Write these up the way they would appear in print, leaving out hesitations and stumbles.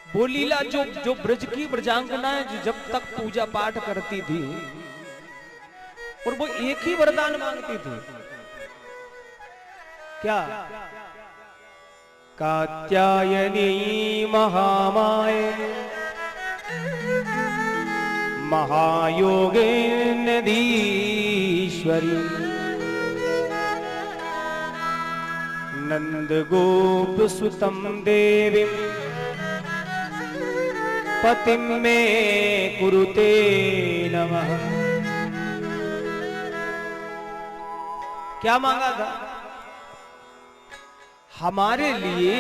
वो लीला जो जो ब्रज की ब्रजांगनाएं जो जब तक पूजा पाठ करती थी और वो एक ही वरदान मांगती थी, क्या? कात्यायनी महामाये महायोगिनीश्वरी नंद गोप सुतम देवी पतिम में कुरुते नमः। क्या मांगा था? हमारे लिए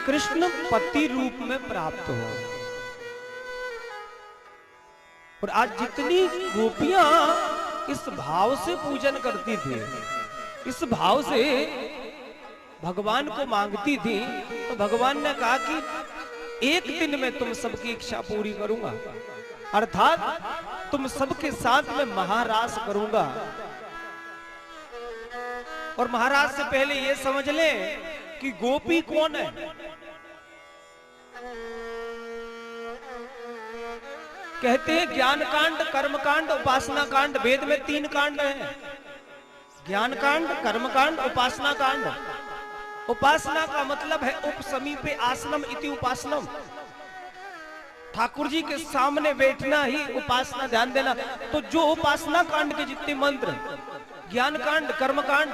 कृष्ण पति रूप में प्राप्त हो। और आज जितनी गोपियां इस भाव से पूजन करती थी, इस भाव से भगवान को मांगती थी, तो भगवान ने कहा कि एक दिन में तुम सबकी इच्छा पूरी करूंगा, अर्थात तुम सबके साथ में महारास करूंगा। और महाराज से पहले ये समझ ले कि गोपी कौन है। कहते हैं ज्ञान कांड, कर्म कांड, उपासना कांड। वेद में 3 कांड हैं, ज्ञान कांड, कर्म कांड, उपासना कांड। उपासना का मतलब है उप समीपे आसनम इति उपासनम। ठाकुर जी के सामने बैठना ही उपासना, ध्यान देना। तो जो उपासना कांड के जितने मंत्र, ज्ञान कांड, कर्म कांड,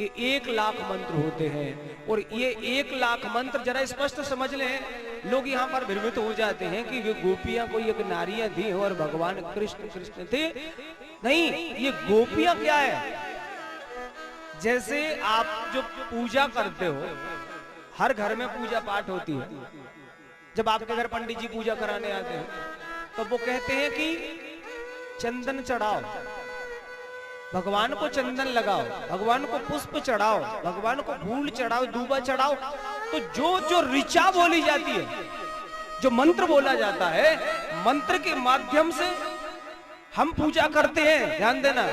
ये 1 लाख मंत्र होते हैं। और ये 1 लाख मंत्र जरा स्पष्ट समझ लें। लोग यहाँ पर भ्रमित हो जाते हैं कि ये गोपियां कोई एक नारियां थी और भगवान कृष्ण कृष्ण थे। नहीं, ये गोपियां क्या है? जैसे आप जो पूजा करते हो, हर घर में पूजा पाठ होती है। जब आपके घर पंडित जी पूजा कराने आते हैं तो वो कहते हैं कि चंदन चढ़ाओ, भगवान को चंदन लगाओ, भगवान को पुष्प चढ़ाओ, भगवान को फूल चढ़ाओ, दूबा चढ़ाओ। तो जो जो ऋचा बोली जाती है, जो मंत्र बोला जाता है, मंत्र के माध्यम से हम पूजा करते हैं, ध्यान देना।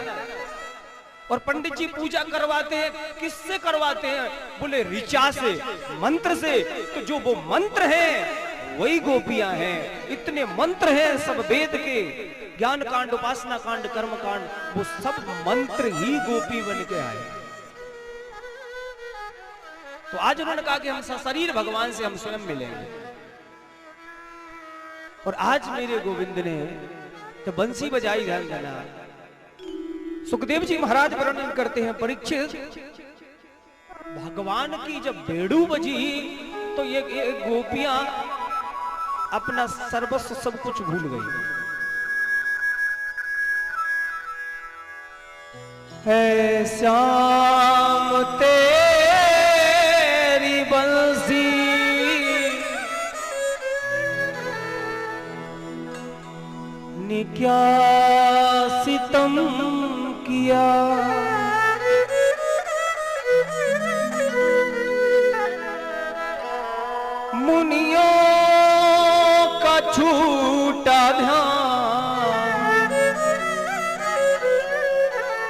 और पंडित जी पूजा करवाते हैं, किससे करवाते हैं? बोले ऋचा से, मंत्र से। तो जो वो मंत्र है वही गोपियां हैं। इतने मंत्र हैं सब वेद के, ज्ञान कांड, उपासना कांड, कर्म कांड, वो सब मंत्र ही गोपी बन के आए। तो आज उन्होंने कहा कि हम सशरीर भगवान से हम स्वयं मिलेंगे। और आज मेरे गोविंद ने तो बंसी बजाई, ध्यान देना। सुखदेव जी महाराज वर्णन करते हैं, परीक्षित भगवान की जब बेड़ू बजी तो ये गोपियां अपना सर्वस्व सब कुछ भूल गई। है श्याम तेरी बंसी ने क्या सितम किया, मुनियों का छूटा ध्यान,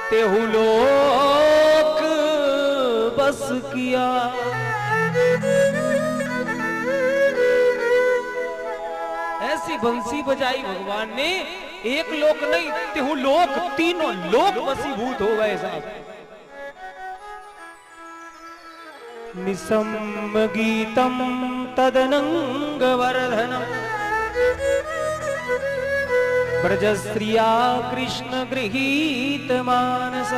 तेहु लोक बस किया। ऐसी बंसी बजाई भगवान ने, एक लोक नहीं, तेहु लोक, तीनों लोक वसीभूत हो गए साहब। निसम गीतम तदनंग वर्धनम ब्रजस्त्रिया कृष्ण गृहीत मानस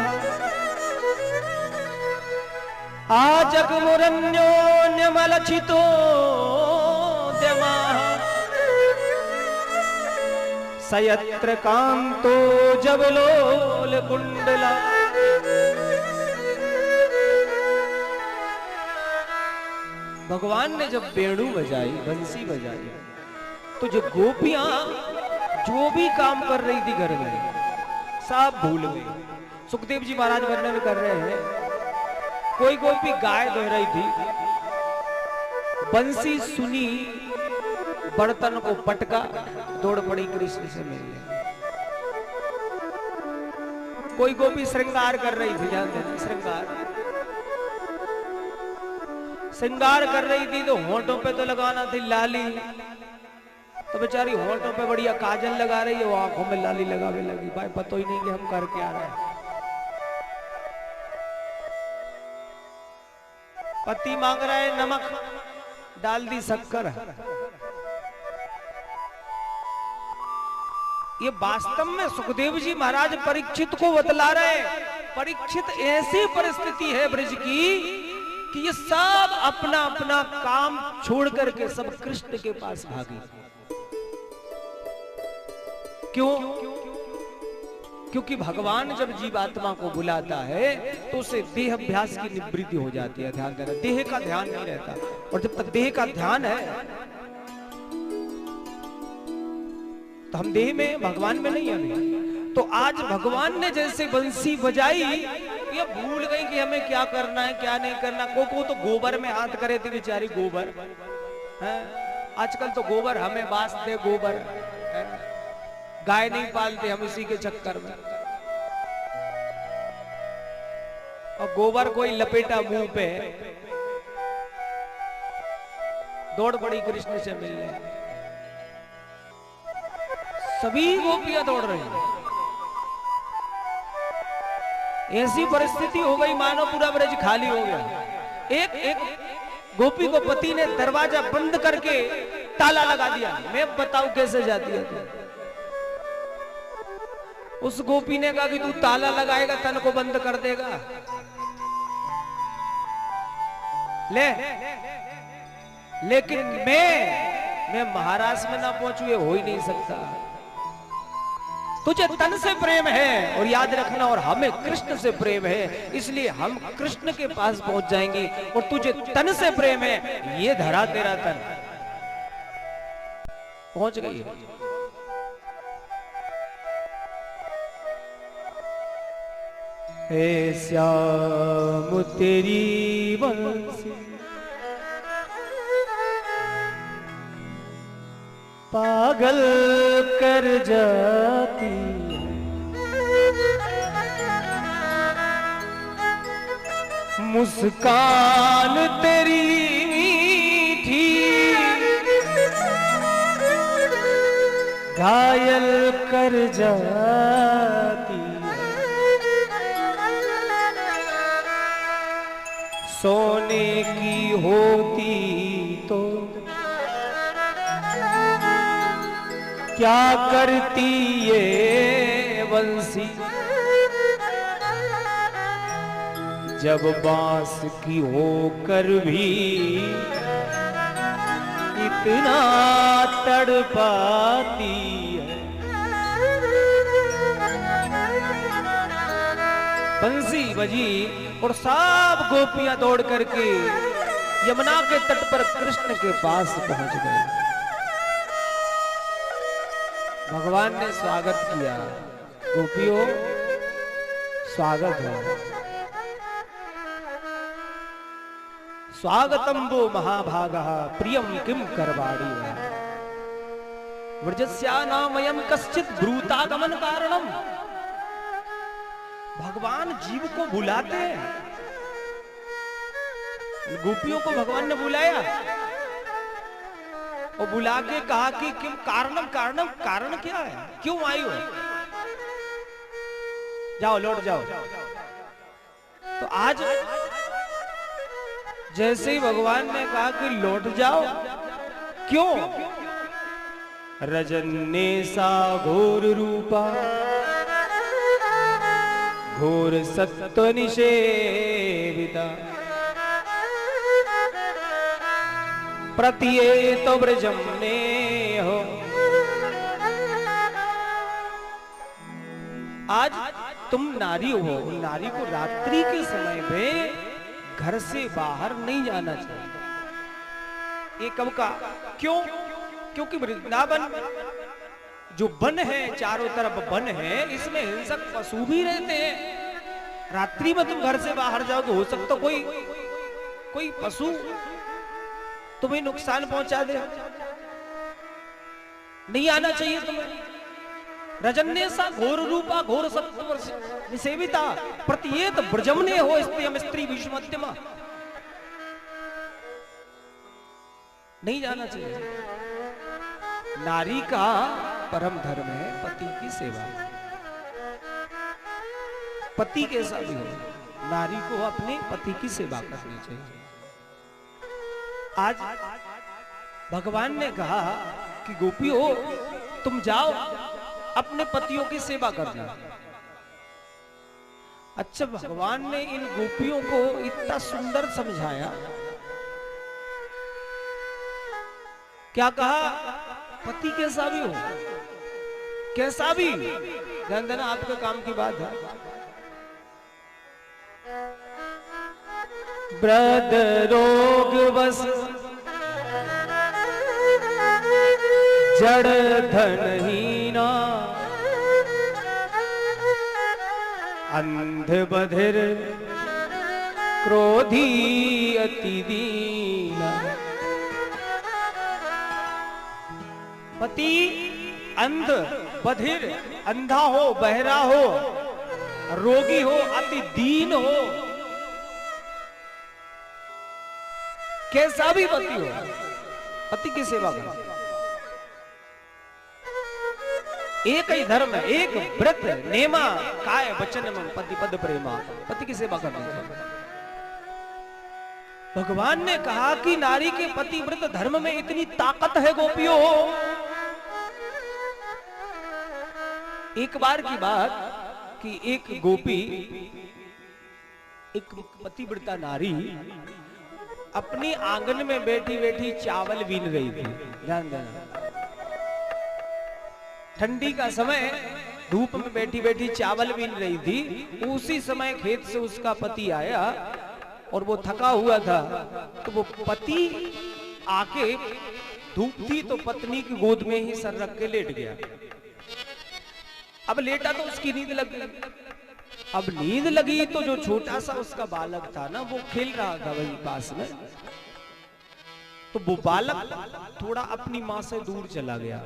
आजगमुरन्योन्यमलचितो द्यमा सयत्र कांतो जबलोल कुंडला। भगवान ने जब बेड़ू बजाई, बंसी बजाई, तो जो गोपियां जो भी काम कर रही थी घर में सब भूल गई। सुखदेव जी महाराज वर्णन कर रहे हैं, कोई गोपी गाय धो रही थी, बंसी सुनी, बर्तन को पटका, दौड़ पड़ी कृष्ण से मिलने। कोई गोपी श्रृंगार कर रही थी, ध्यान देना, श्रृंगार। श्रृंगार कर रही थी तो होंठों पे तो लगाना थी लाली, तो बेचारी होंठों पे बढ़िया काजल लगा रही है, वो आंखों में लाली लगावे लगी। भाई पता ही नहीं कि हम कर क्या रहे हैं। पति मांग रहा है नमक, डाल दी शक्कर। ये वास्तव में सुखदेव जी महाराज परीक्षित को बतला रहे हैं। परीक्षित ऐसी परिस्थिति है ब्रज की कि ये सब अपना अपना काम छोड़ करके सब कृष्ण के पास भागे। क्यों? क्योंकि भगवान जब जीवात्मा को बुलाता है तो उसे देह अभ्यास की निवृत्ति हो जाती है। ध्यान देना, देह का ध्यान नहीं रहता, और जब तक देह का ध्यान है तो हम देह में, भगवान में नहीं है। तो आज भगवान ने जैसे बंसी बजाई, ये भूल गई कि हमें क्या करना है क्या नहीं करना। को तो गोबर में हाथ करे थे बेचारी, गोबर है? आजकल तो गोबर हमें बास दे, गोबर है? गाय नहीं पालते हम इसी के चक्कर में, और गोबर कोई लपेटा मुंह पे, दौड़ पड़ी कृष्ण से मिलने। सभी गोपियां दौड़ रही हैं। ऐसी परिस्थिति हो गई मानो पूरा ब्रज खाली हो गया। एक गोपी को पति ने दरवाजा बंद करके ताला लगा दिया। मैं बताऊं कैसे जाती है तू? उस गोपी ने कहा कि तू ताला लगाएगा तन को बंद कर देगा। लेकिन मैं महाराज में ना पहुंचू, ये हो ही नहीं सकता। तुझे तन से प्रेम है, और याद रखना, और हमें कृष्ण से प्रेम है, इसलिए हम कृष्ण के पास पहुंच जाएंगे। और तुझे तन से प्रेम है, ये धरा तेरा तन। पहुंच गई। हे श्याम तेरी बंसी पागल कर जाती है, मुस्कान तेरी मीठी घायल कर जाती है, सोने की होती तो क्या करती ये बंसी, जब बांस की होकर भी इतना तड़पाती है। बंसी बजी और सब गोपियां दौड़ करके यमुना के तट पर कृष्ण के पास पहुंच गए। भगवान ने स्वागत किया। गोपियों, स्वागत है। स्वागतम वो महाभागः प्रियम किम करवाणी व्रजस्यानामयं कश्चित् ब्रूतागमन कारणम। भगवान जीव को बुलाते हैं। गोपियों को भगवान ने बुलाया और बुला के कहा कि किम कारणम, कारणम, कारण क्या है, क्यों आई हो? जाओ, लौट जाओ। तो आज जैसे ही भगवान ने कहा कि लौट जाओ, क्यों? रजन्ने सा घोर रूपा घोर सत्व निषेविता प्रत्येत ब्रजमने हो। आज तुम नारी हो, नारी को रात्रि के समय में घर से बाहर नहीं जाना चाहिए। ये कब का? क्यों? क्योंकि वृंदावन जो वन है, चारों तरफ वन है, इसमें हिंसक पशु भी रहते हैं। रात्रि में तुम घर से बाहर जाओगे, हो सकता कोई पशु तुम्हें नुकसान पहुंचा दे। नहीं आना चाहिए तुम्हें। रजन्ने सा घोर रूपा घोर सत्व निषेविता प्रत्येत ब्रजमने हो स्त्रियम स्त्री विषमत्यमा। नहीं जाना चाहिए। नारी का परम धर्म है पति की सेवा। पति कैसा भी हो, नारी को अपने पति की सेवा करनी चाहिए। आज भगवान ने कहा कि गोपियों तुम जाओ अपने पतियों की सेवा करना। अच्छा, भगवान ने इन गोपियों को इतना सुंदर समझाया, क्या कहा? पति कैसा भी हो, कैसा भी, ध्यान देना आपके काम की बात है। ब्रद रोग बस जड़ धनहीना, अंध बधिर क्रोधी अति दीना। पति अंध बधिर, अंधा हो, बहरा हो, रोगी हो, अति दीन हो, कैसा भी पति हो, पति की सेवा करो। एक ही धर्म है, एक व्रत नेमा काय वचन पति पद प्रेमा, पति की सेवा करनी चाहिए। भगवान ने कहा कि नारी के पति व्रत धर्म में इतनी ताकत है गोपियों। एक बार की बात कि एक गोपी, एक पतिव्रता नारी अपनी आंगन में बैठी बैठी चावल बीन रही थी। ध्यान देना, ठंडी का समय, धूप में बैठी बैठी चावल बीन रही थी। उसी समय खेत से उसका पति आया और वो थका हुआ था, तो वो पति आके, धूप थी तो पत्नी की गोद में ही सर रख के लेट गया। अब लेटा तो उसकी नींद लग गई। अब नींद लगी तो जो छोटा सा उसका बालक था ना, वो खेल रहा था वहीं पास में, तो वो बालक थोड़ा अपनी मां से दूर चला गया।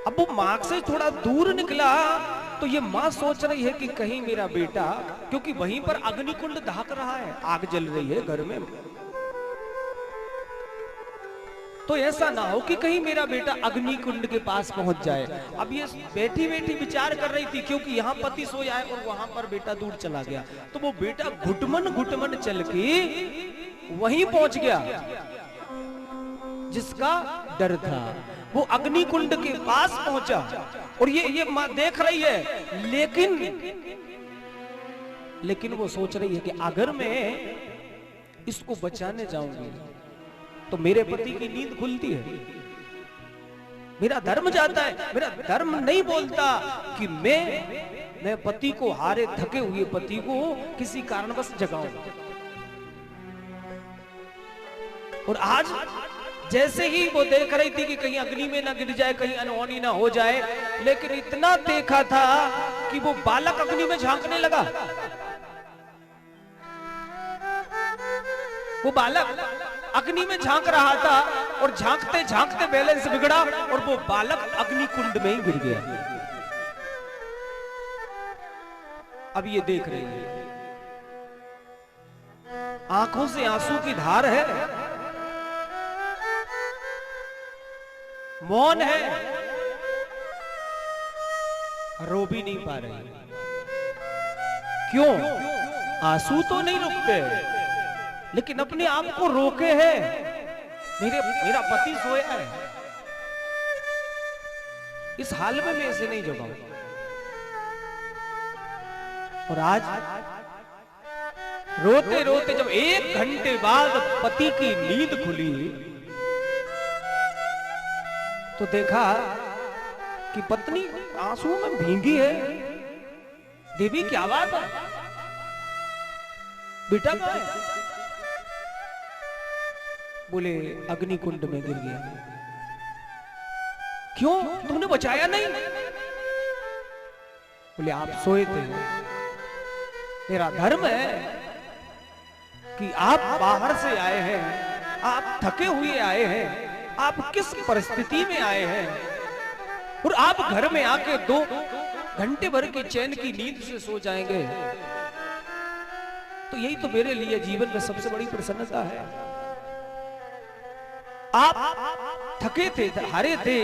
अब वो मां से थोड़ा दूर निकला तो ये मां सोच रही है कि कहीं मेरा बेटा, क्योंकि वहीं पर अग्निकुंड दहक रहा है, आग जल रही है घर में, तो ऐसा ना हो कि कहीं मेरा बेटा अग्निकुंड के पास पहुंच जाए। अब ये बैठी बैठी विचार कर रही थी, क्योंकि यहाँ पति सोया है और वहां पर बेटा दूर चला गया, तो वो बेटा घुटमन घुटमन चल के वहीं पहुंच गया जिसका डर था। वो अग्निकुंड के पास पहुंचा और ये मां देख रही है, लेकिन वो सोच रही है कि अगर मैं इसको बचाने जाऊंगी तो मेरे पति की नींद खुलती है, मेरा धर्म जाता है। मेरा धर्म नहीं बोलता कि मैं पति को, हारे थके हुए पति को किसी कारणवश जगाऊं। और आज जैसे ही वो देख रही थी कि कहीं अग्नि में ना गिर जाए, कहीं अनहोनी ना हो जाए, लेकिन इतना देखा था कि वो बालक अग्नि में झांकने लगा। वो बालक अग्नि में झांक रहा था और झांकते झांकते बैलेंस बिगड़ा और वो बालक अग्नि कुंड में ही गिर गया। अब ये देख रही है, आंखों से आंसू की धार है, मौन है, रो भी नहीं पा रही। क्यों? आंसू तो नहीं रुकते, लेकिन अपने आप को रोके है। मेरा पति सोया है, इस हाल में मैं इसे नहीं जगाऊं। और आज रोते रोते जब 1 घंटे बाद पति की नींद खुली तो देखा कि पत्नी आंसुओं में भींगी है। देवी क्या बात है, बेटा कहां है? बोले अग्निकुंड में गिर गया। क्यों? तुमने बचाया नहीं? बोले आप सोए थे। मेरा धर्म है कि आप बाहर से आए हैं, आप थके हुए आए हैं, आप किस परिस्थिति में आए हैं, और आप घर में आके 2 घंटे भर की चैन की नींद से सो जाएंगे तो यही तो मेरे लिए जीवन में सबसे बड़ी प्रसन्नता है। आप थके थे, हारे थे,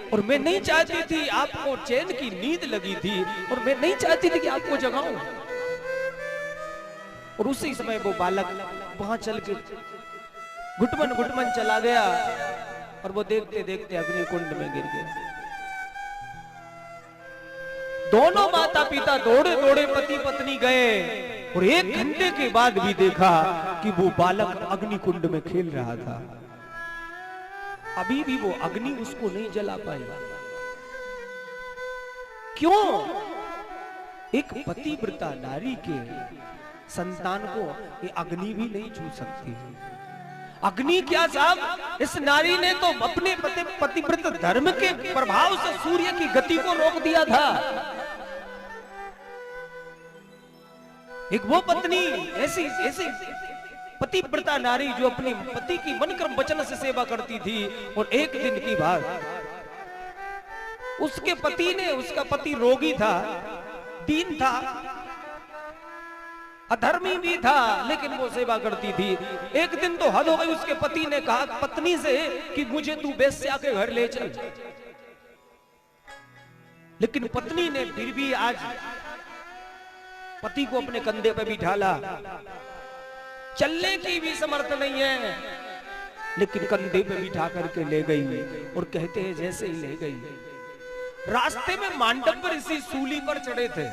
और मैं नहीं चाहती थी, आपको चैन की नींद लगी थी और मैं नहीं चाहती थी कि आपको जगाऊं। और उसी समय वो बालक वहां चल के घुटमन घुटमन चला गया और वो देखते देखते अग्निकुंड में गिर गया। दोनों माता पिता दौड़े दौड़े पति पत्नी गए और 1 घंटे के बाद भी देखा कि वो बालक अग्निकुंड में खेल रहा था। अभी भी वो अग्नि उसको नहीं जला पाई। क्यों? एक पतिव्रता नारी के संतान को ये अग्नि भी नहीं छू सकती। अग्नि क्या साहब, इस नारी ने तो अपने पतिव्रत धर्म के प्रभाव से सूर्य की गति को रोक दिया था। एक वो पत्नी ऐसी पतिव्रता नारी जो अपने पति की मन कर्म वचन से सेवा करती थी, और एक दिन की बात, उसके पति ने, उसका पति रोगी था, दीन था, अधर्मी भी था, लेकिन वो सेवा करती थी। एक दिन तो हद हो गई, उसके पति ने कहा पत्नी से कि मुझे तू वेश्या के घर ले चल। लेकिन पत्नी ने फिर भी आज पति को अपने कंधे पे बिठाला। चलने की भी समर्थ नहीं है, लेकिन कंधे पे बिठा करके ले गई। और कहते हैं जैसे ही ले गई, रास्ते में मांडव ऋषि सूली पर चढ़े थे,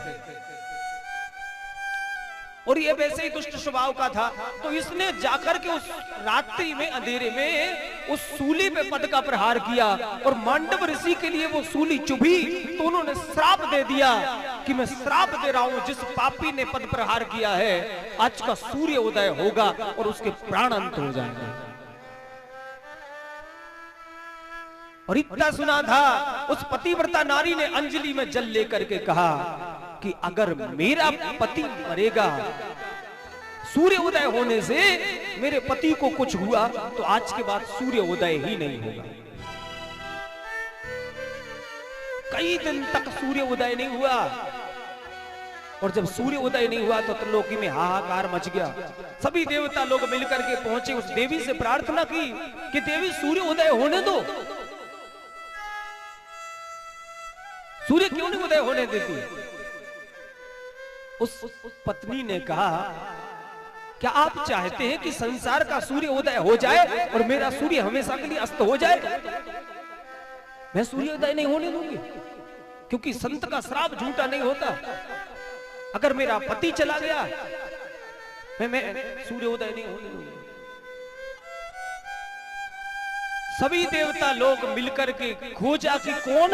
और ये वैसे ही दुष्ट स्वभाव का था। तो इसने जाकर के उस रात्रि में, अंधेरे में, उस सूली पे पद का प्रहार किया, और मांडव ऋषि के लिए वो सूली चुभी। तो उन्होंने श्राप दे दिया कि मैं श्राप दे रहा हूं, जिस पापी ने पद प्रहार किया है आज का सूर्य उदय होगा और उसके प्राण अंत हो जाएंगे। और इतना सुना था, उस पतिव्रता नारी ने अंजलि में जल लेकर के कहा कि अगर मेरा पति मरेगा, सूर्य उदय होने से मेरे पति को कुछ हुआ, तो आज के बाद सूर्य उदय ही नहीं होगा। कई दिन तक सूर्य उदय नहीं हुआ, और जब सूर्य उदय नहीं हुआ तो त्रिलोकी में हाहाकार मच गया। सभी देवता लोग मिलकर के पहुंचे, उस देवी से प्रार्थना की कि देवी सूर्य उदय होने दो। सूर्य क्यों नहीं उदय होने देती? उस पत्नी ने कहा, क्या आप चाहते हैं कि संसार का सूर्य उदय हो जाए और मेरा सूर्य हमेशा के लिए अस्त हो जाए? मैं सूर्य उदय नहीं होने दूंगी, क्योंकि संत का श्राप झूठा नहीं होता। अगर मेरा पति चला गया, मैं सूर्य उदय नहीं होने दूंगी। सभी देवता लोग मिलकर के खोजा कि कौन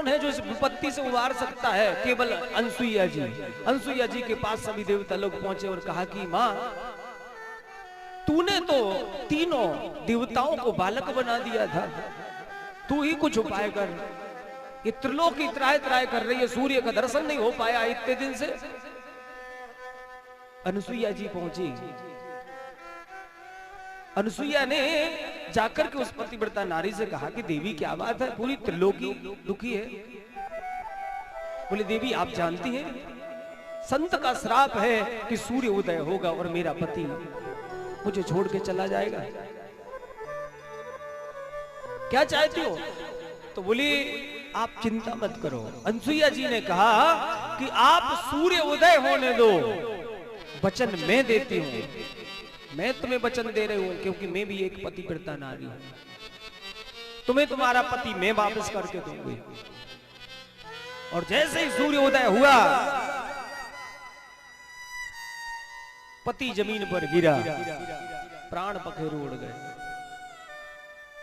है जो इस विपत्ति से उबार सकता है? केवल अनसुईया जी। अनसुईया जी के पास सभी देवता लोग पहुंचे और कहा कि मां, तूने तो तीनों देवताओं को बालक बना दिया था, तू ही कुछ उपाय कर। ये त्रिलोकी त्राय त्राय कर रही है, सूर्य का दर्शन नहीं हो पाया इतने दिन से। अनसुईया जी पहुंची। अनसुईया ने जाकर के उस पतिव्रता नारी से कहा कि देवी क्या बात है, पूरी त्रिलोकी दुखी है। बोले देवी आप जानती हैं, संत का श्राप है कि सूर्य उदय होगा और मेरा पति मुझे छोड़ के चला जाएगा। क्या चाहती हो? तो बोली आप चिंता मत करो। अनसुईया जी ने कहा कि आप सूर्य उदय होने दो, वचन मैं देती हूं। मैं तुम्हें वचन दे रही हूं, क्योंकि मैं भी एक पतिव्रता नारी हूं। तुम्हें तुम्हारा पति मैं वापस करके दूंगी। और जैसे ही सूर्य उदय हुआ, पति जमीन पर गिरा, प्राण पखेरु उड़ गए।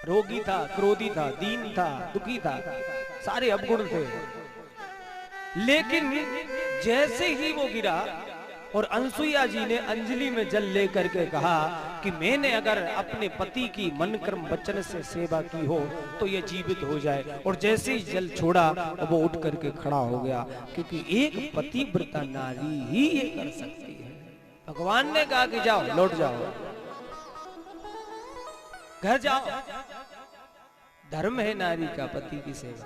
रोगी था, क्रोधी था, दीन था, दुखी था, सारे अवगुण थे। लेकिन जैसे ही वो गिरा और अनसुईया जी ने अंजलि में जल लेकर के कहा कि मैंने अगर अपने पति की मन कर्म वचन से सेवा की हो तो ये जीवित हो जाए, और जैसे ही जल छोड़ा वो उठ करके खड़ा हो गया, क्योंकि एक पतिव्रता नारी ही ये कर सकती है। भगवान ने कहा कि जाओ, लौट जाओ, घर जाओ। धर्म है नारी का पति की सेवा।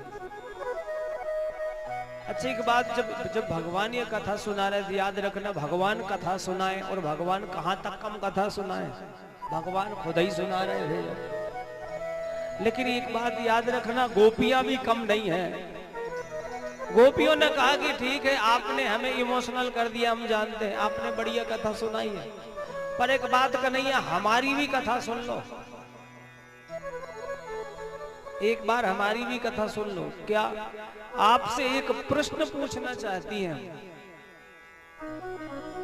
अच्छा एक बात, जब जब भगवान ये कथा सुना रहे थे, याद रखना भगवान कथा सुनाए और भगवान कहां तक कम कथा सुनाए, भगवान खुद ही सुना रहे थे। लेकिन एक बात याद रखना, गोपियां भी कम नहीं है। गोपियों ने कहा कि ठीक है आपने हमें इमोशनल कर दिया, हम जानते हैं आपने बढ़िया कथा सुनाई है, पर एक बात कन्हैया हमारी भी कथा सुन लो, एक बार हमारी भी कथा सुन लो। क्या आपसे एक प्रश्न पूछना चाहती हैं?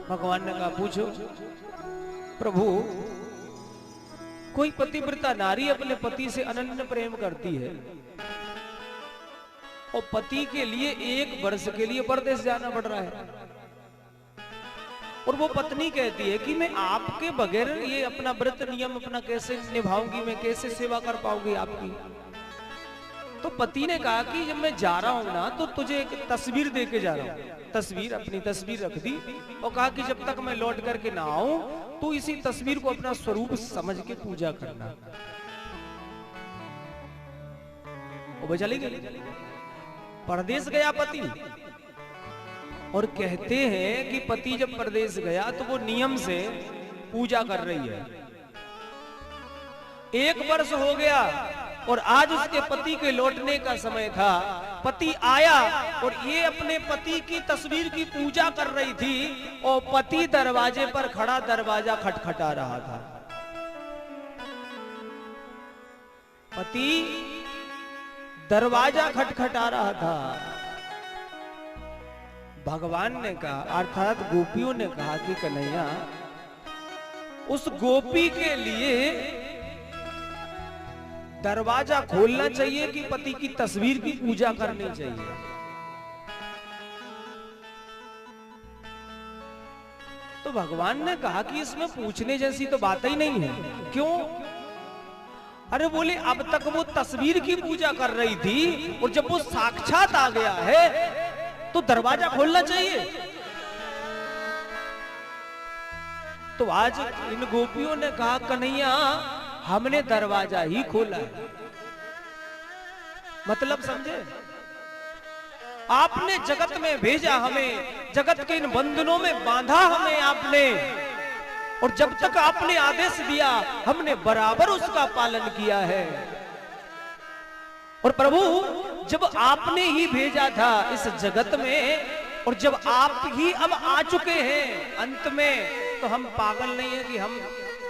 भगवान ने कहा पूछो। प्रभु, कोई पतिव्रता नारी अपने पति से अनन्य प्रेम करती है और पति के लिए 1 वर्ष के लिए परदेश जाना पड़ रहा है, और वो पत्नी कहती है कि मैं आपके बगैर ये अपना व्रत नियम अपना कैसे निभाऊंगी, मैं कैसे सेवा कर पाऊंगी आपकी। तो पति ने कहा कि जब मैं जा रहा हूं ना तो तुझे एक तस्वीर दे के जा रहा हूं। तस्वीर, अपनी तस्वीर रख दी और कहा कि जब तक मैं लौट करके ना आऊं तो इसी तस्वीर को अपना स्वरूप समझ के पूजा करना। वो चली गई, परदेश गया पति, और कहते हैं कि पति जब परदेश गया तो वो नियम से पूजा कर रही है। 1 वर्ष हो गया और आज उसके पति के लौटने का समय था। पति आया और ये अपने पति की तस्वीर की पूजा कर रही थी और पति दरवाजे पर खड़ा दरवाजा खटखटा रहा था। पति दरवाजा खटखटा रहा था। भगवान ने कहा, अर्थात गोपियों ने कहा कि कन्हैया, उस गोपी के लिए दरवाजा खोलना चाहिए कि पति की तस्वीर की पूजा करनी चाहिए? तो भगवान ने कहा कि इसमें पूछने जैसी तो बात ही नहीं है। क्यों? अरे बोले, अब तक वो तस्वीर की पूजा कर रही थी और जब वो साक्षात आ गया है तो दरवाजा खोलना चाहिए। तो आज इन गोपियों ने कहा, कन्हैया हमने दरवाजा ही खोला है। मतलब समझे? आपने जगत में भेजा हमें, जगत के इन बंधनों में बांधा हमें आपने, और जब तक आपने आदेश दिया हमने बराबर उसका पालन किया है। और प्रभु, जब आपने ही भेजा था इस जगत में और जब आप ही अब आ चुके हैं अंत में, तो हम पागल नहीं है कि हम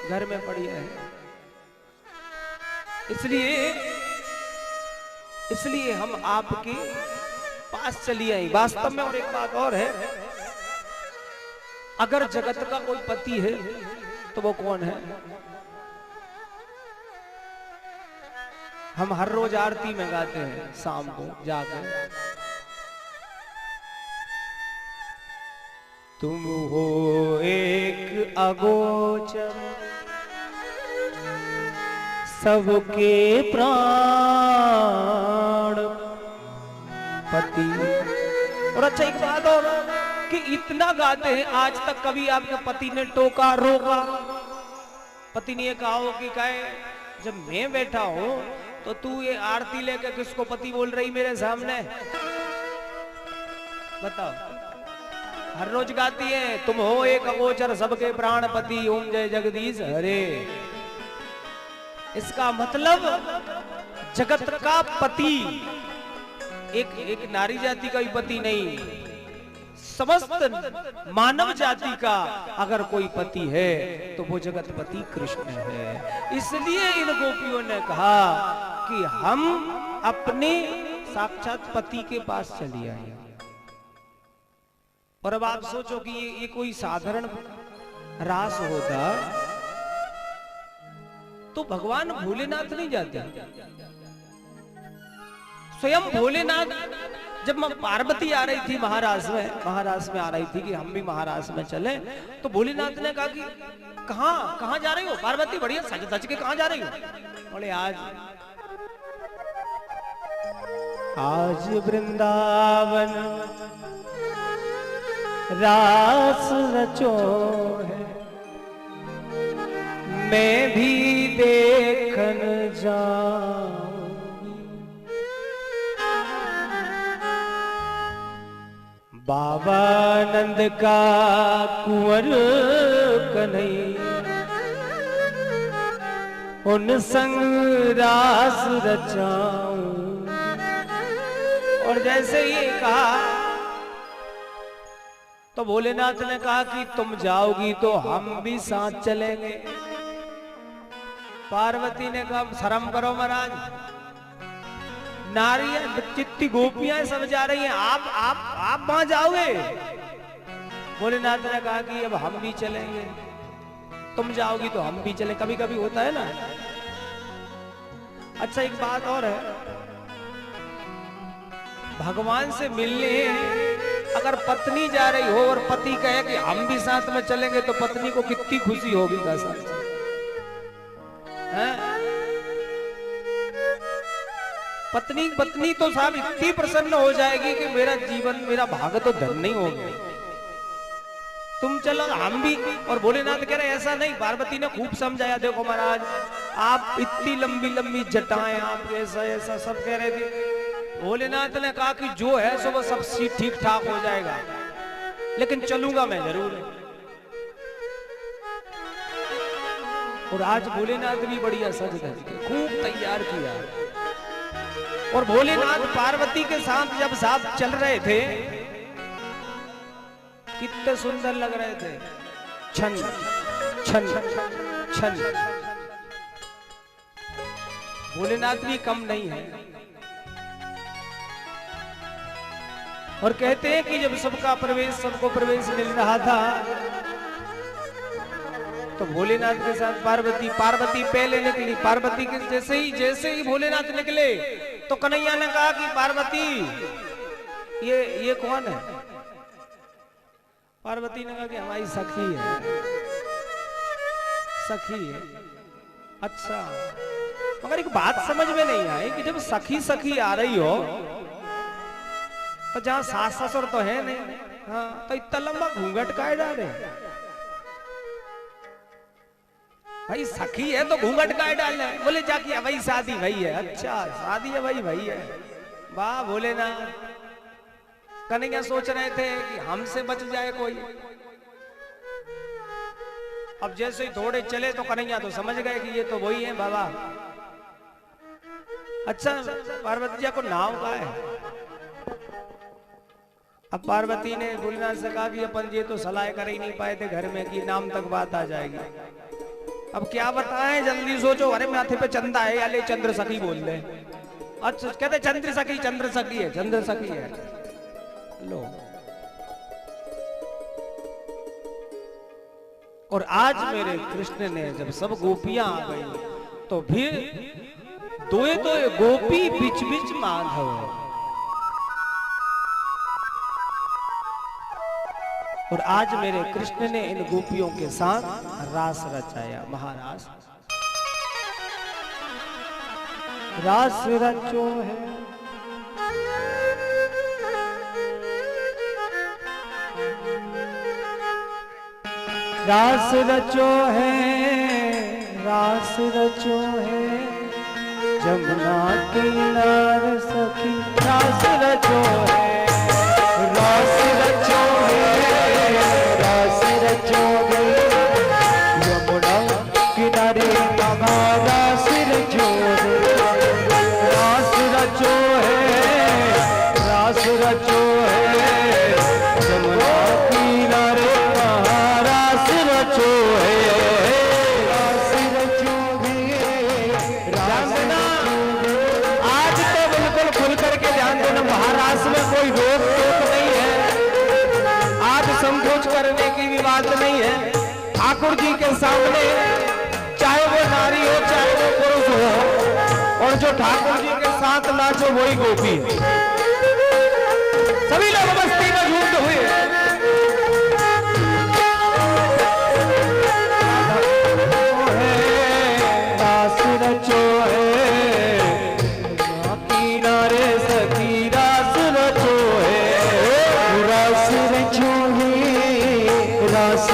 घर में पड़े हैं। इसलिए हम आपके पास चली आई। वास्तव में और एक बात और है, अगर जगत का कोई पति है तो वो कौन है? हम हर रोज आरती में गाते हैं शाम को जाकर, तुम हो एक अगोचर सबके प्राण पति। और अच्छा एक बात और कि इतना गाते हैं, आज तक कभी आपके पति ने टोका रोका? पति ने ये कहा हो कि कहे जब मैं बैठा हूं तो तू ये आरती लेकर किसको पति बोल रही मेरे सामने? बताओ। हर रोज गाती है, तुम हो एक अगोचर सबके प्राणपति, ओम जय जगदीश हरे। इसका मतलब जगत का पति एक नारी जाति का ही पति नहीं, समस्त मानव जाति का अगर कोई पति है तो वो जगतपति कृष्ण है। इसलिए इन गोपियों ने कहा कि हम अपने साक्षात पति के पास चली आए। और अब आप सोचो कि ये कोई साधारण रास होता तो भगवान भोलेनाथ नहीं जाते। स्वयं भोलेनाथ, जब पार्वती आ रही थी महाराष्ट्र में आ रही थी कि हम भी महाराष्ट्र में चले, तो भोलेनाथ ने कहा कि कहां जा रही हो पार्वती? बढ़िया सज धज के कहां जा रही हो? बोले आज वृंदावन रास रचो है, मैं भी देखन जाऊं। बाबा नंद का कुंवर कन्हैया उन संग रास रचाऊं। और जैसे ये कहा तो भोलेनाथ ने कहा कि तुम जाओगी तो हम भी साथ चलेंगे। पार्वती ने कहा शर्म करो महाराज, नारियां जितनी गोपियां सब जा रही हैं, आप वहां जाओगे। भोलेनाथ ने कहा कि अब हम भी चलेंगे, तुम जाओगी तो हम भी चले। कभी कभी होता है ना। अच्छा एक बात और है, भगवान से मिलने अगर पत्नी जा रही हो और पति कहे कि हम भी साथ में चलेंगे तो पत्नी को कितनी खुशी होगी का साथ है? पत्नी तो साहब इतनी प्रसन्न हो जाएगी कि मेरा जीवन मेरा भाग्य तो धन नहीं हो गया, तुम चलो हम भी। और भोलेनाथ कह रहे ऐसा नहीं। पार्वती ने खूब समझाया, देखो महाराज आप इतनी लंबी लंबी जटाएं, आप ऐसा ऐसा सब कह रहे थे। भोलेनाथ ने कहा कि जो है सो वो सब ठीक ठाक हो जाएगा, लेकिन चलूंगा मैं जरूर। और आज भोलेनाथ भी बढ़िया सज धज के खूब तैयार किया। और भोलेनाथ पार्वती के साथ जब साथ चल रहे थे कितने सुंदर लग रहे थे। छन छन छन। भोलेनाथ भी कम नहीं है। और कहते हैं कि जब सबको प्रवेश मिल रहा था तो भोलेनाथ के साथ पार्वती पहले निकली। पार्वती के जैसे ही भोलेनाथ निकले तो कन्हैया ने कहा कि पार्वती ये कौन है? पार्वती ने कहा कि हमारी सखी है। अच्छा, मगर एक बात समझ में नहीं आई कि जब सखी आ रही हो तो जहां सास ससुर तो है नहीं, हाँ, तो इतना लंबा घूंघट काहे डाले? भाई सखी है तो घूंघट काहे डाले? बोले जाके भाई शादी भई है। अच्छा शादी है भाई है। वाह भोलेनाथ। कन्हैया सोच रहे थे कि हमसे बच जाए कोई। अब जैसे ही थोड़े चले तो कन्हैया तो समझ गए कि ये तो वही है बाबा। अच्छा पार्वती जी को नाव का है? अब पार्वती ने भोलेनाथ से कहा कि अपन ये तो सलाह कर ही नहीं पाए थे घर में कि नाम तक बात आ जाएगी। अब क्या बताएं, जल्दी सोचो। अरे माथे पे चंदा है या ले चंद्र सखी बोल दे। अच्छा कहते चंद्र सखी है। लो। और आज मेरे कृष्ण ने जब सब गोपियां आ गई तो फिर दोए गोपी बीच बीच माधव। और आज मेरे कृष्ण ने इन गोपियों के साथ रास रचाया, महारास। रास रचो है रास रचो है जमुना किनार सखी। रास रचो है यमुना किनारे महारा सिर जोड़े। रास रचो है यमुना किनारे महारा सिर रचो है। आज तो बिल्कुल खुल करके ध्यान देना, महारास में कोई रोक टोक नहीं है। आज संकोच करने की भी बात नहीं है। ठाकुर जी के सामने चाहे वो नारी हो चाहे वो पुरुष हो, और जो ठाकुर जी के साथ नाचो वही गोपी। सभी लोग मस्ती में झूमते हुए रास रचो है किनारे सखी। रास रचो है रास रचो है रास